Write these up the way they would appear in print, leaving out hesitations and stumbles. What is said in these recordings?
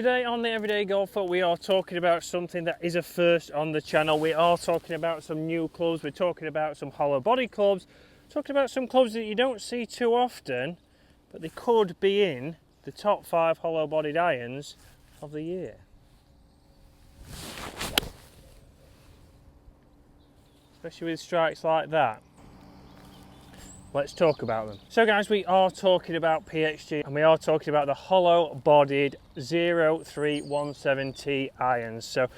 Today on the Everyday Golfer, we are talking about something that is a first on the channel. We are talking about some new clubs, we're talking about some hollow body clubs, talking about some clubs that you don't see too often, but they could be in the top 5 hollow bodied irons of the year. Especially with strikes like that. Let's talk about them. So guys, we are talking about Pxg and we are talking about the hollow bodied 0317T irons. So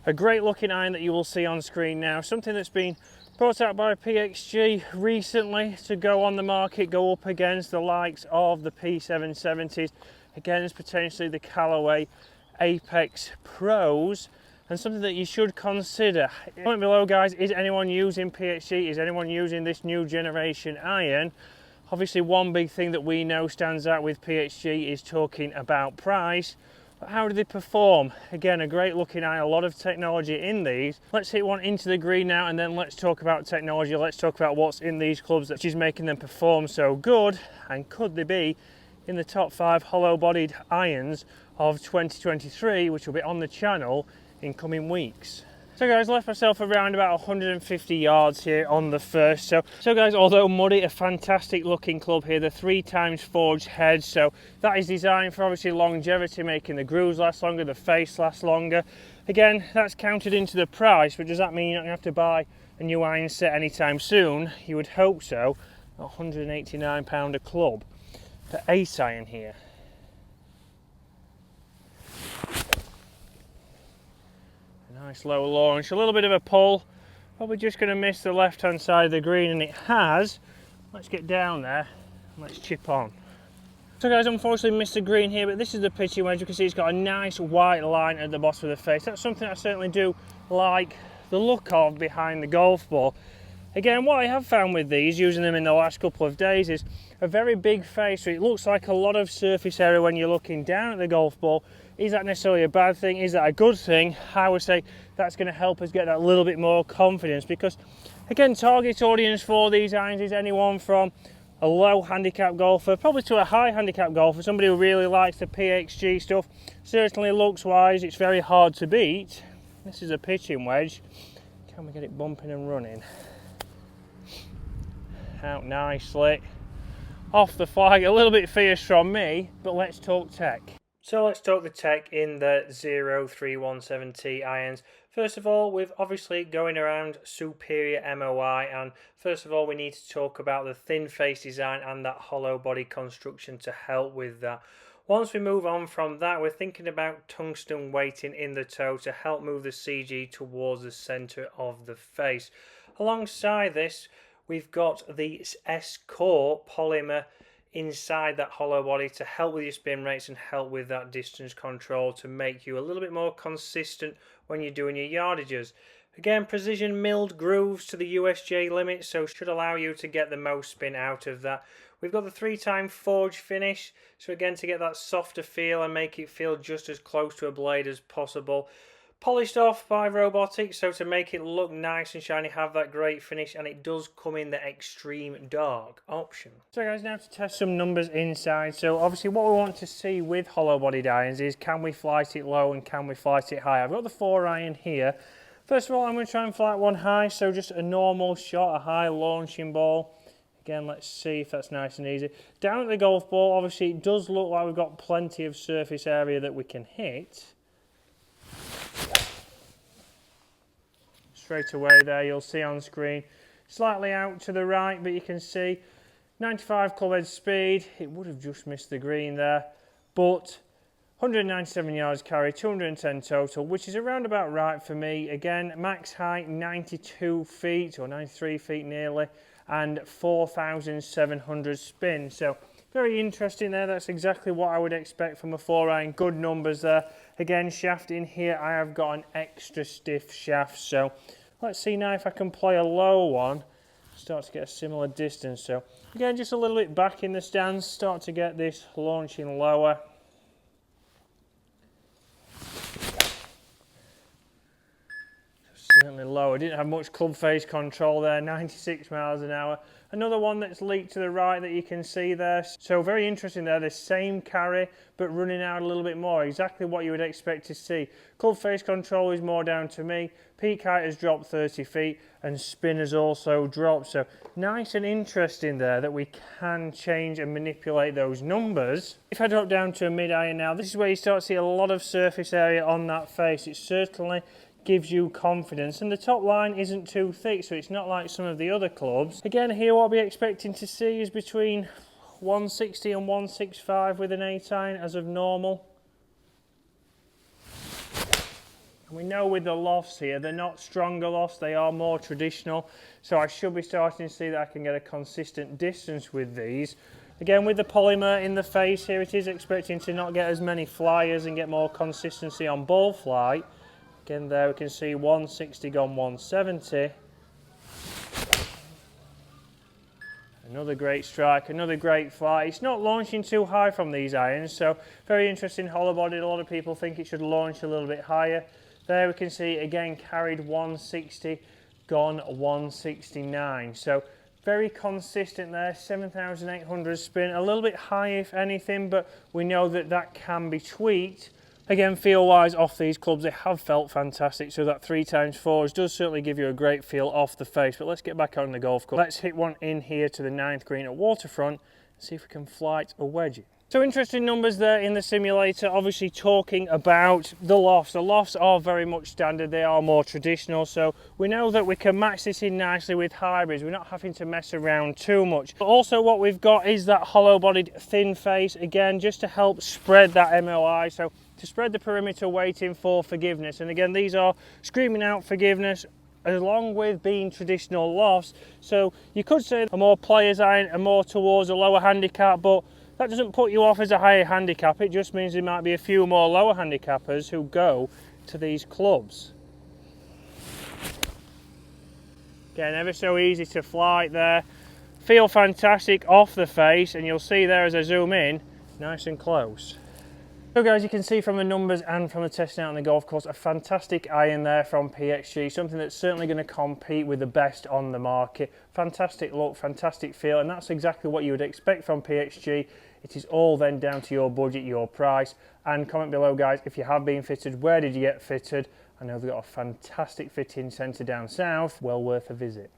a great looking iron that you will see on screen now, something that's been brought out by Pxg recently to go on the market, go up against the likes of the P770s, against potentially the Callaway Apex Pros, and something that you should consider. Comment below guys, is anyone using Pxg? Is anyone using this new generation iron? Obviously one big thing that we know stands out with Pxg is talking about price, but how do they perform? Again, a great looking iron, a lot of technology in these. Let's hit one into the green now and then let's talk about technology. Let's talk about what's in these clubs that is making them perform so good, and could they be in the top 5 hollow bodied irons of 2023, which will be on the channel in coming weeks. So guys, left myself around about 150 yards here on the first. So guys, although muddy, a fantastic looking club here, the 3x forged head. So that is designed for obviously longevity, making the grooves last longer, the face last longer. Again, that's counted into the price, but does that mean you're not going to have to buy a new iron set anytime soon? You would hope so. £189 a club. The ace iron here. Nice low launch, a little bit of a pull, probably just going to miss the left hand side of the green, and it has. Let's get down there and let's chip on. So guys, unfortunately missed the green here, but this is the pitching wedge. You can see it's got a nice white line at the bottom of the face. That's something I certainly do like the look of behind the golf ball. Again, what I have found with these, using them in the last couple of days, is a very big face, so it looks like a lot of surface area when you're looking down at the golf ball. Is that necessarily a bad thing? Is that a good thing? I would say that's going to help us get that little bit more confidence, because again, target audience for these irons is anyone from a low handicap golfer probably to a high handicap golfer, somebody who really likes the Pxg stuff. Certainly looks wise, it's very hard to beat. This is a pitching wedge. Can we get it bumping and running? Out nicely. Off the flag, a little bit fierce from me, but let's talk tech. So let's talk the tech in the 0317T irons. First of all, we've obviously going around superior MOI, and first of all we need to talk about the thin face design and that hollow body construction to help with that. Once we move on from that, we're thinking about tungsten weighting in the toe to help move the CG towards the centre of the face. Alongside this, we've got the S-Core polymer inside that hollow body to help with your spin rates and help with that distance control to make you a little bit more consistent when you're doing your yardages. Again, precision milled grooves to the USJ limit, so should allow you to get the most spin out of that. We've got the 3x forged finish, so again to get that softer feel and make it feel just as close to a blade as possible. Polished off by robotics, so to make it look nice and shiny, have that great finish, and it does come in the extreme dark option. So guys, now to test some numbers inside. So obviously what we want to see with hollow bodied irons is, can we flight it low and can we flight it high? I've got the 4 iron here. First of all, I'm going to try and flight one high, so just a normal shot, a high launching ball. Again, let's see if that's nice and easy. Down at the golf ball, obviously it does look like we've got plenty of surface area that we can hit. Straight away there, you'll see on screen, slightly out to the right, but you can see 95 club head speed. It would have just missed the green there, but 197 yards carry, 210 total, which is around about right for me. Again, max height 92 feet or 93 feet nearly, and 4,700 spin. So very interesting there. That's exactly what I would expect from a 4 iron. Good numbers there. Again, shaft in here, I have got an extra stiff shaft, so let's see now if I can play a low one, start to get a similar distance. So again, just a little bit back in the stance, start to get this launching lower. Definitely lower. Didn't have much club face control there, 96 miles an hour. Another one that's leaked to the right that you can see there. So very interesting there, the same carry, but running out a little bit more. Exactly what you would expect to see. Club face control is more down to me. Peak height has dropped 30 feet and spin has also dropped. So nice and interesting there that we can change and manipulate those numbers. If I drop down to a mid iron now, this is where you start to see a lot of surface area on that face. It certainly gives you confidence, and the top line isn't too thick, so it's not like some of the other clubs. Again, here what I'll be expecting to see is between 160 and 165 with an 8 iron as of normal. And we know with the lofts here, they're not stronger lofts, they are more traditional, so I should be starting to see that I can get a consistent distance with these. Again, with the polymer in the face here, it is expecting to not get as many flyers and get more consistency on ball flight. Again, there we can see 160 gone 170. Another great strike, another great flight. It's not launching too high from these irons, so very interesting hollow bodied. A lot of people think it should launch a little bit higher. There we can see again carried 160, gone 169. So very consistent there, 7,800 spin, a little bit high if anything, but we know that that can be tweaked. Again, feel-wise off these clubs, they have felt fantastic, so that 3x4s does certainly give you a great feel off the face. But let's get back on the golf course. Let's hit one in here to the 9th green at Waterfront and see if we can flight a wedgie. So interesting numbers there in the simulator, obviously talking about the lofts. The lofts are very much standard, they are more traditional, so we know that we can match this in nicely with hybrids. We're not having to mess around too much. But also what we've got is that hollow-bodied thin face, again, just to help spread that MOI, so to spread the perimeter waiting for forgiveness. And again, these are screaming out forgiveness along with being traditional lofts. So you could say a more player's iron and more towards a lower handicap, but that doesn't put you off as a higher handicap. It just means there might be a few more lower handicappers who go to these clubs. Again, ever so easy to flight there. Feel fantastic off the face, and you'll see there as I zoom in, nice and close. So guys, you can see from the numbers and from the testing out on the golf course, a fantastic iron there from Pxg, something that's certainly going to compete with the best on the market. Fantastic look, fantastic feel, and that's exactly what you would expect from Pxg. It is all then down to your budget, your price, and comment below guys if you have been fitted, where did you get fitted? I know they've got a fantastic fitting centre down south, well worth a visit.